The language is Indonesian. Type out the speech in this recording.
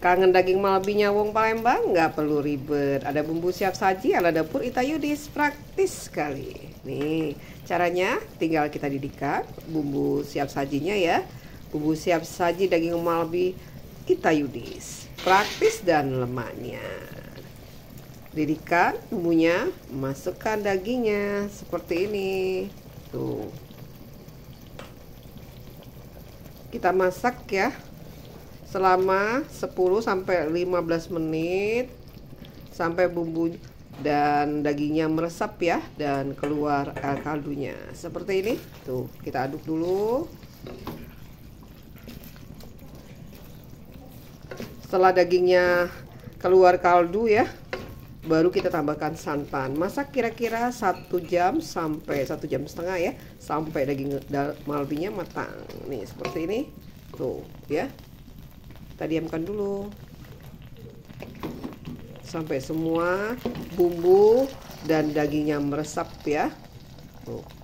Kangen daging Malbinya wong Palembang? Nggak perlu ribet. Ada bumbu siap saji ala dapur Ita Yudis. Praktis sekali. Nih, caranya tinggal kita didihkan bumbu siap sajinya ya. Bumbu siap saji daging Malbi Ita Yudis. Praktis dan lemaknya. Didihkan bumbunya, masukkan dagingnya seperti ini. Tuh. Kita masak ya selama 10 sampai 15 menit sampai bumbu dan dagingnya meresap ya dan keluar kaldunya. Seperti ini. Tuh, kita aduk dulu. Setelah dagingnya keluar kaldu ya, baru kita tambahkan santan. Masak kira-kira 1 jam sampai 1 jam setengah ya, sampai daging Malbinya matang. Nih seperti ini. Tuh ya. Kita diamkan dulu sampai semua bumbu dan dagingnya meresap ya. Tuh.